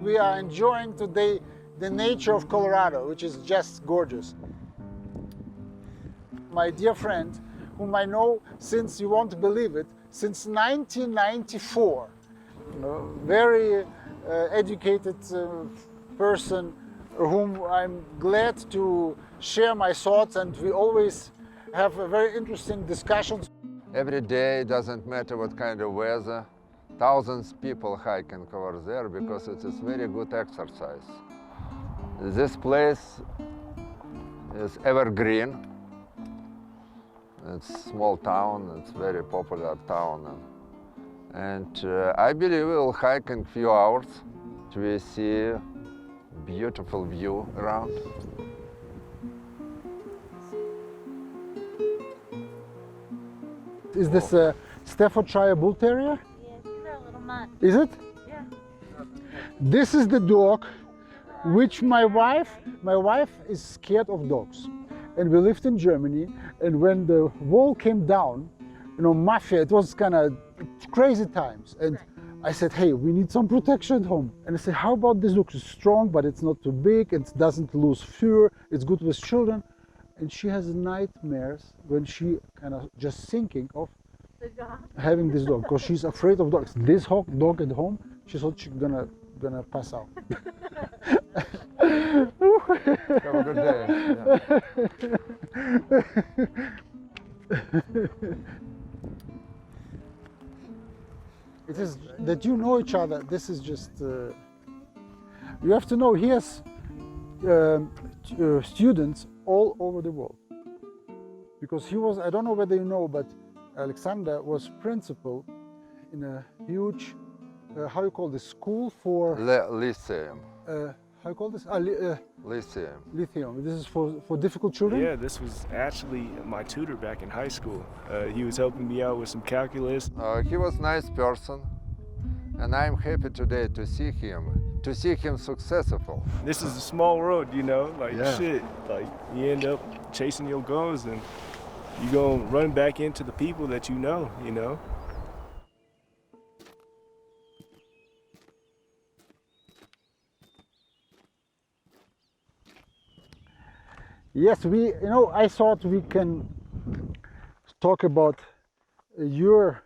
we are enjoying today the nature of Colorado, which is just gorgeous. My dear friend, whom I know since, you won't believe it, since 1994, very educated person whom I'm glad to share my thoughts, and we always have a very interesting discussions. Every day, doesn't matter what kind of weather, thousands of people hiking over there because it is very good exercise. This place is evergreen. It's a small town, it's a very popular town. And I believe we'll hike in a few hours. We see beautiful view around. Is this a Staffordshire Bull Terrier? Yeah, she's a little mutt. Is it? Yeah. This is the dog which my wife is scared of dogs. And we lived in Germany, and when the wall came down, mafia, it was kind of crazy times. And I said, hey, we need some protection at home. And I said, how about this dog? It's strong, but it's not too big, it doesn't lose fur, it's good with children. And she has nightmares when she kind of just thinking of having this dog, because she's afraid of dogs. This dog at home, she thought she's gonna pass out. Have a good day. It is that you know each other. This is just, you have to know, he has students all over the world. Because he was, I don't know whether you know, but Alexander was principal in a huge, how you call this, school for? Lyceum. How you call this? Lyceum. Lithium. This is for difficult children? Yeah, this was actually my tutor back in high school. He was helping me out with some calculus. He was a nice person, and I'm happy today to see him successful. This is a small road, like Yeah. shit. Like you end up chasing your goals and you go run back into the people that you know. Yes, I thought we can talk about your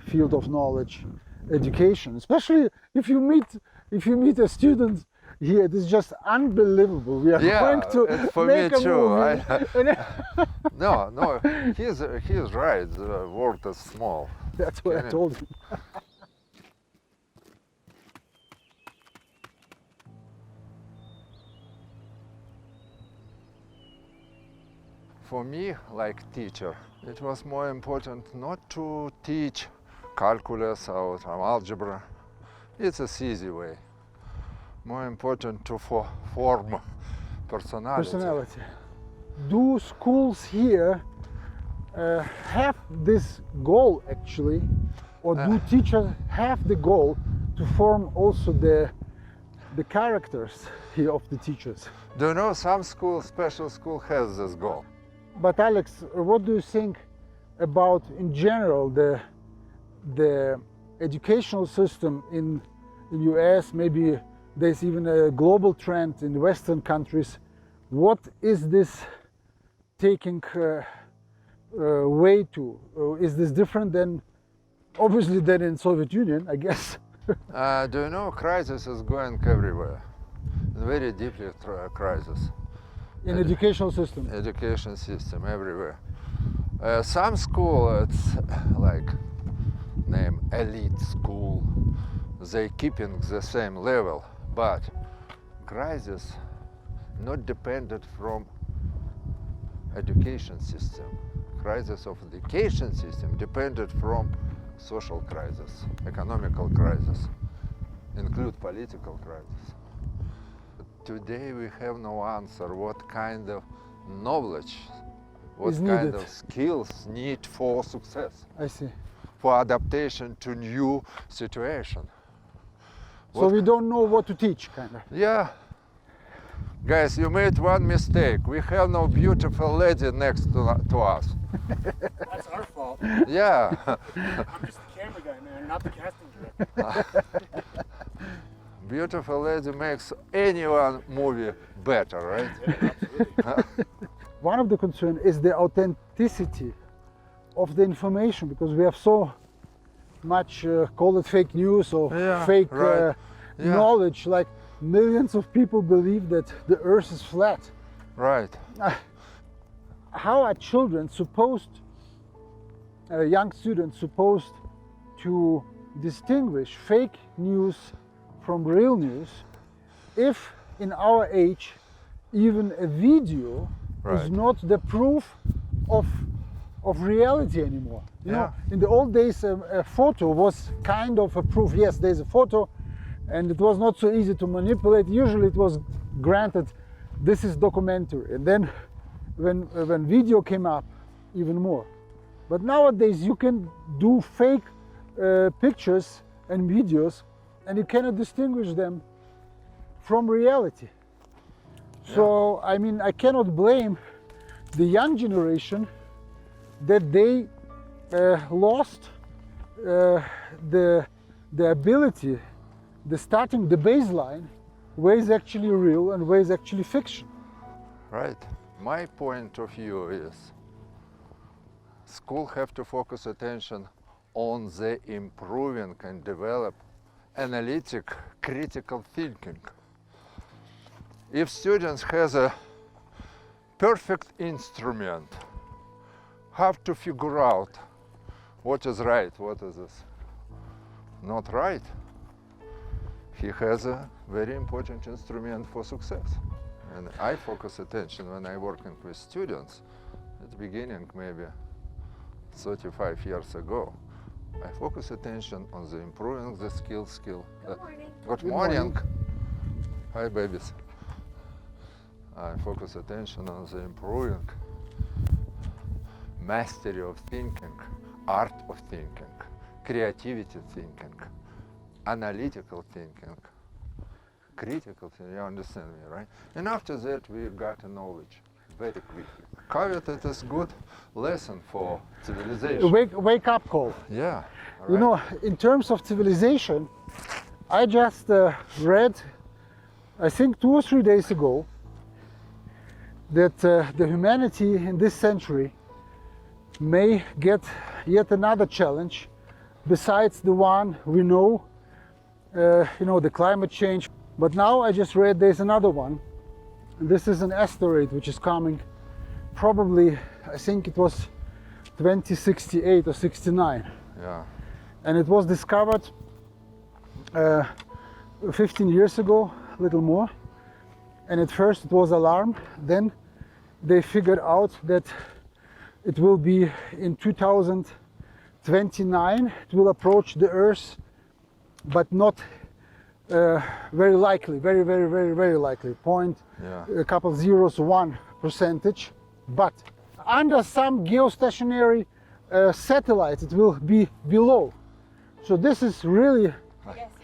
field of knowledge, education, especially if you meet a student here. It is just unbelievable. We are going to it's for make me a too. movie. No, he's right. The world is small. That's what I told him. For me, like teacher, it was more important not to teach calculus or algebra. It's an easy way. More important to form personality. Do schools here have this goal actually, or do teachers have the goal to form also the characters here of the teachers? Do you know some special school has this goal? But Alex, what do you think about, in general, the educational system in the US? Maybe there's even a global trend in Western countries. What is this taking way to? Is this different than, obviously, than in Soviet Union, I guess? Do you know crisis is going everywhere? Very deeply crisis. In educational system? Education system everywhere. Some school, it's like name elite school. They keeping the same level, but crisis not dependent from education system. Crisis of education system depended from social crisis, economical crisis, include political crisis. Today we have no answer what kind of knowledge, what kind of skills need for success. I see. For adaptation to new situation. So we don't know what to teach, kind of. Yeah. Guys, you made one mistake. We have no beautiful lady next to us. That's our fault. Yeah. I'm just the camera guy, man, not the casting director. beautiful lady makes anyone movie better, right? One of the concerns is the authenticity of the information, because we have so much, call it fake news or fake knowledge, like millions of people believe that the earth is flat. Right. How are children supposed, young students supposed to distinguish fake news from real news if in our age even a video is not the proof of reality anymore? You know, in the old days a photo was kind of a proof. Yes, there's a photo, and it was not so easy to manipulate. Usually it was granted this is documentary, and then when video came up, even more. But nowadays you can do fake pictures and videos, and you cannot distinguish them from reality. So I mean, I cannot blame the young generation that they lost the ability, the baseline, where is actually real and where is actually fiction. Right. My point of view is school have to focus attention on the improving and develop analytic, critical thinking. If students has a perfect instrument, have to figure out what is right, what is not right, he has a very important instrument for success. And I focus attention when I working with students at the beginning, maybe 35 years ago. I focus attention on the improving the skill. Good morning. Good morning. Hi, babies. I focus attention on the improving mastery of thinking, art of thinking, creativity thinking, analytical thinking, critical thinking, you understand me, right? And after that we got a knowledge very quickly. COVID, it is good lesson for civilization. Wake up call. Yeah. Right. You know, in terms of civilization, I just read, I think 2 or 3 days ago, that the humanity in this century may get yet another challenge besides the one we know, the climate change. But now I just read there's another one. And this is an asteroid which is coming probably, I think it was 2068 or 69. Yeah. And it was discovered 15 years ago, a little more. And at first it was alarm. Then they figured out that it will be in 2029, it will approach the Earth, but not very likely, very likely, a couple zeros, 1%. But under some geostationary satellites, it will be below. So this is really,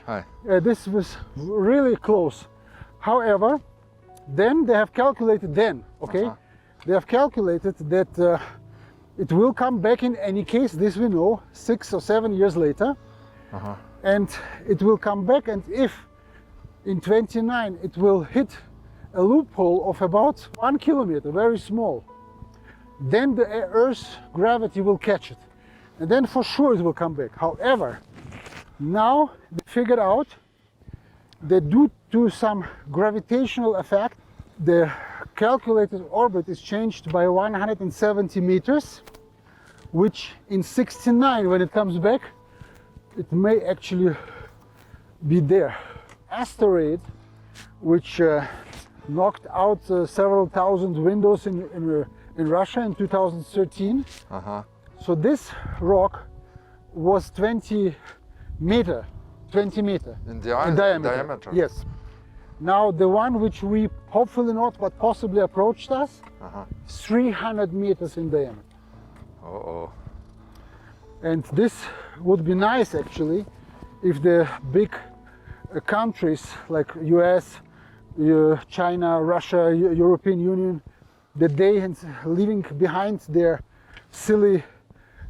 Hi. This was really close. However, then they have calculated they have calculated that it will come back in any case, this we know, 6 or 7 years later. And it will come back, and if in 29 it will hit a loophole of about 1 kilometer, very small, then the Earth's gravity will catch it. And then for sure it will come back. However, now they figured out that due to some gravitational effect, the calculated orbit is changed by 170 meters, which in 69, when it comes back, it may actually be there. Asteroid, which knocked out several thousand windows in Russia in 2013. So this rock was 20 meter In diameter. Yes. Now the one which we hopefully not, but possibly approached us, 300 meters in diameter. And this would be nice actually if the big countries like US, China, Russia, European Union, that they leaving behind their silly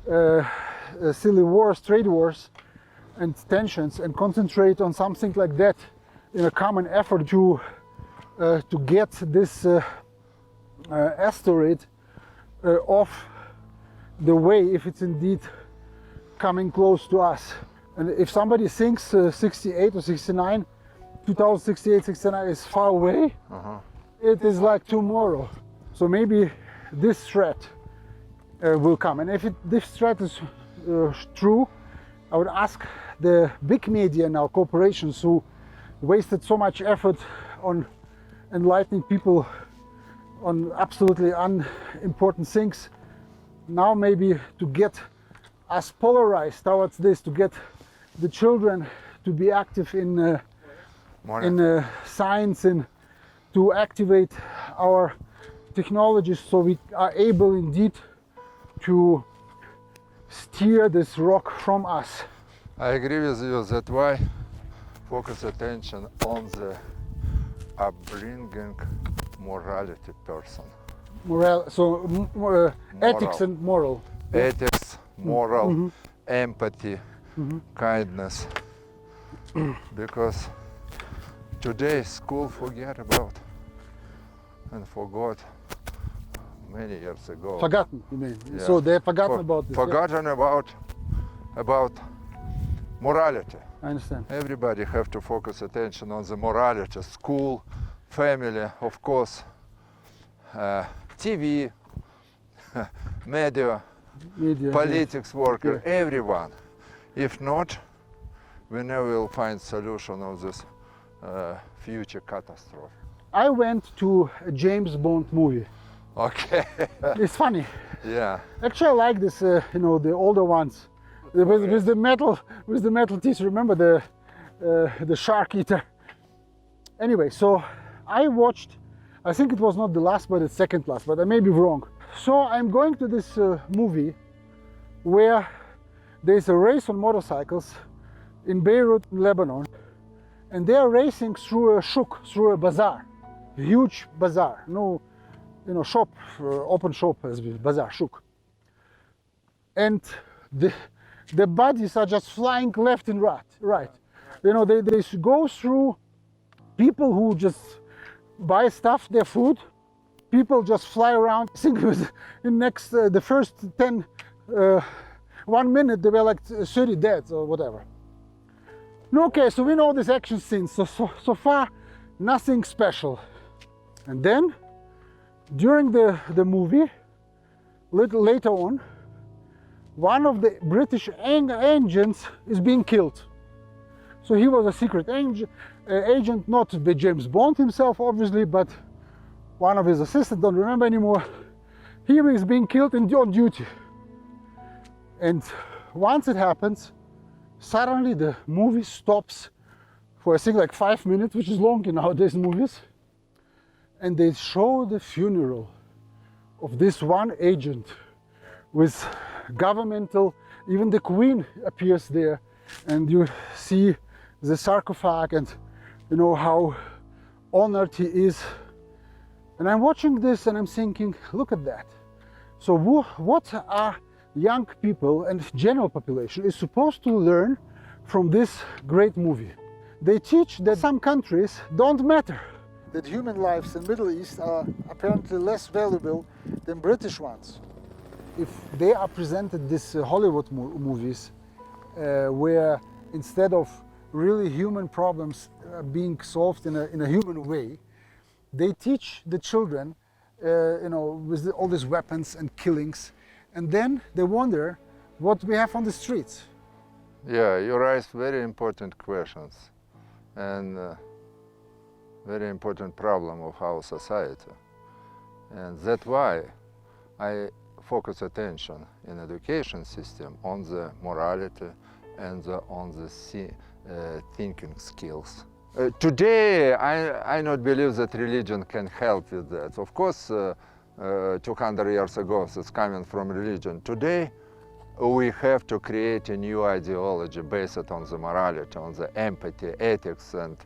wars, trade wars and tensions, and concentrate on something like that, in a common effort to get this asteroid off the way, if it's indeed coming close to us. And if somebody thinks 68 or 69, 2068, 69 is far away, it is like tomorrow. So maybe this threat will come. And if this threat is true, I would ask the big media now, corporations who wasted so much effort on enlightening people on absolutely unimportant things, now maybe to get us polarized towards this, to get the children to be active in science and to activate our technologies so we are able indeed to steer this rock from us. I agree with you that why focus attention on the upbringing morality person. Ethics and moral. Ethics, moral, empathy, kindness. Because today school forget about and forgot many years ago. Forgotten, you mean? Yeah. So they've forgotten about this. Forgotten about morality. I understand. Everybody have to focus attention on the morality. School, family, of course, TV, media, politics worker, everyone. If not, we never will find solution of this future catastrophe. I went to a James Bond movie. Okay. It's funny. Yeah. Actually, I like this. The older ones, with the metal teeth. Remember the shark eater. Anyway, so I watched. I think it was not the last, but the second last. But I may be wrong. So I'm going to this movie where there's a race on motorcycles in Beirut, Lebanon, and they are racing through a shuk, through a bazaar, a huge bazaar. No, shop, open shop as bazaar, shuk. And the bodies are just flying left and right. They go through people who just buy stuff, their food. People just fly around. I think it was the first 1 minute, they were like 30 dead or whatever. Okay, so we know this action scene. So far, nothing special. And then, during the movie, little later on, one of the British agents is being killed. So he was a secret agent, not the James Bond himself, obviously, but one of his assistants, don't remember anymore. He is being killed on duty. And once it happens, suddenly the movie stops for I think like 5 minutes, which is long in nowadays movies. And they show the funeral of this one agent with governmental, even the Queen appears there, and you see the sarcophag and how honored he is. And I'm watching this and I'm thinking, look at that. So what are young people and general population is supposed to learn from this great movie? They teach that some countries don't matter, that human lives in Middle East are apparently less valuable than British ones. If they are presented these Hollywood movies where instead of really human problems being solved in a human way, they teach the children, with all these weapons and killings, and then they wonder what we have on the streets. Yeah, you raise very important questions and very important problem of our society. And that's why I focus attention in education system on the morality and on the thinking skills. Today, I not believe that religion can help with that. Of course, 200 years ago, it's coming from religion. Today, we have to create a new ideology based on the morality, on the empathy, ethics, and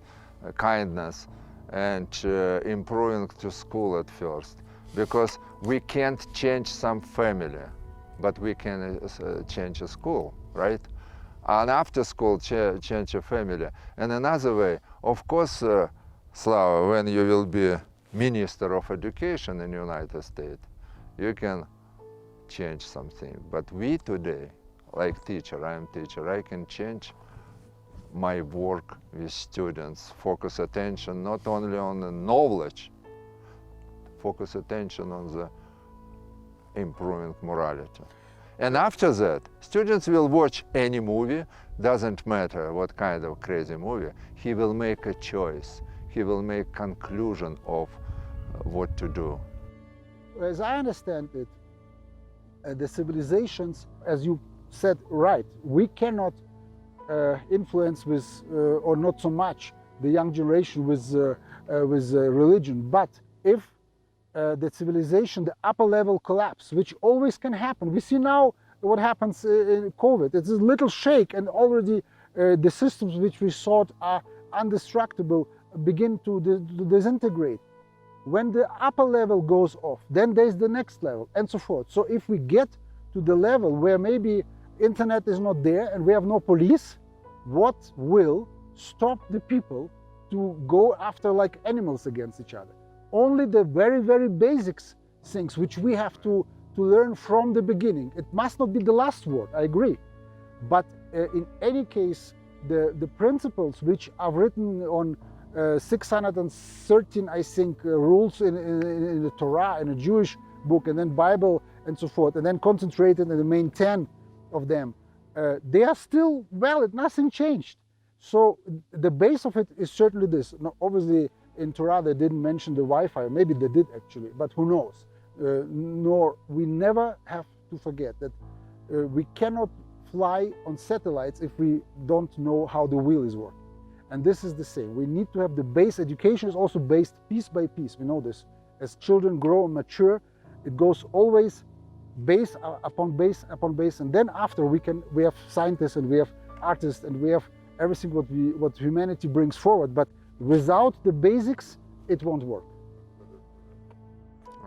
kindness, and improving to school at first. Because we can't change some family, but we can change a school, right? an after school change a family. And another way, of course, Slava, when you will be Minister of Education in the United States, you can change something. But we today, like teacher, I am teacher, I can change my work with students, focus attention not only on the knowledge, focus attention on the improving morality. And after that, students will watch any movie, doesn't matter what kind of crazy movie, he will make a choice, he will make conclusion of what to do. As I understand it, the civilizations, as you said right, we cannot influence with, or not so much, the young generation with religion. But if the civilization, the upper level collapse, which always can happen. We see now what happens in COVID. It's a little shake and already the systems which we thought are indestructible begin to disintegrate. When the upper level goes off, then there's the next level and so forth. So if we get to the level where maybe internet is not there and we have no police, what will stop the people to go after like animals against each other? Only the very, very basics things which we have to learn from the beginning. It must not be the last word, I agree. But in any case, the principles which are written on 613, I think, rules in the Torah, in a Jewish book, and then Bible and so forth, and then concentrated in the main 10 of them, they are still valid, nothing changed. So the base of it is certainly this. Now, obviously, in Torah they didn't mention the Wi-Fi, maybe they did actually, but who knows. Nor we never have to forget that we cannot fly on satellites if we don't know how the wheel is working. And this is the same. We need to have the base. Education is also based piece by piece. We know this. As children grow and mature, it goes always base upon base upon base, and then after we have scientists and we have artists and we have everything what humanity brings forward. But without the basics, it won't work.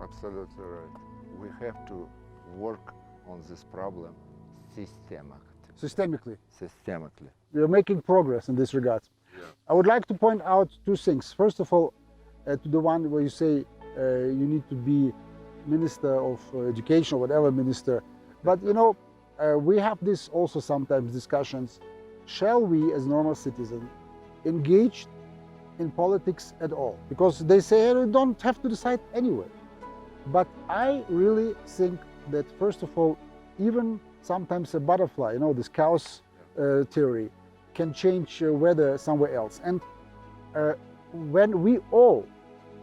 Absolutely right. We have to work on this problem systemically. We are making progress in this regard. Yeah. I would like to point out two things. First of all, to the one where you say you need to be Minister of Education or whatever minister. But you know, we have this also sometimes discussions. Shall we, as normal citizens, engage in politics at all? Because they say, hey, we don't have to decide anyway. But I really think that, first of all, even sometimes a butterfly, you know, this chaos theory, can change weather somewhere else. And when we all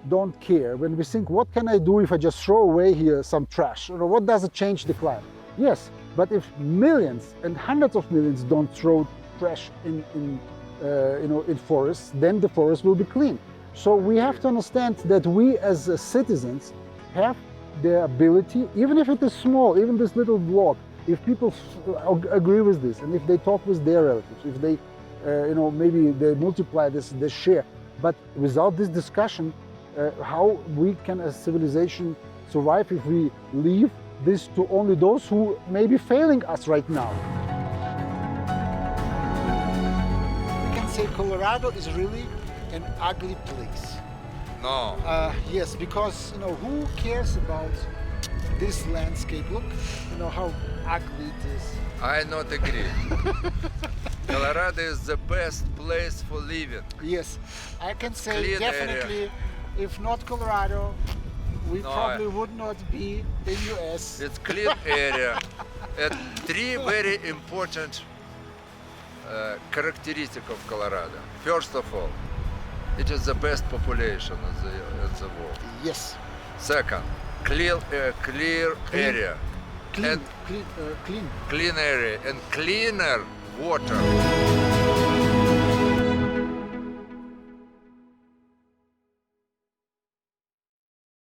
don't care, when we think, what can I do if I just throw away here some trash? You know, what does it change the climate? Yes, but if millions and hundreds of millions don't throw trash in forests, then the forest will be clean. So we have to understand that we as citizens have the ability, even if it is small, even this little block, if people agree with this, and if they talk with their relatives, if they, maybe they multiply this, they share. But without this discussion, how we can as civilization survive if we leave this to only those who may be failing us right now? We can say Colorado is really an ugly place. No. Yes, because who cares about this landscape? Look, how ugly it is. I not agree. Colorado is the best place for living. Yes, I can say clean definitely. Area. If not Colorado, we probably would not be in US. It's clean area. And three very important characteristics of Colorado. First of all, it is the best population in the world. Yes. Second, clear area. Clean. And Clean. clean area and cleaner water.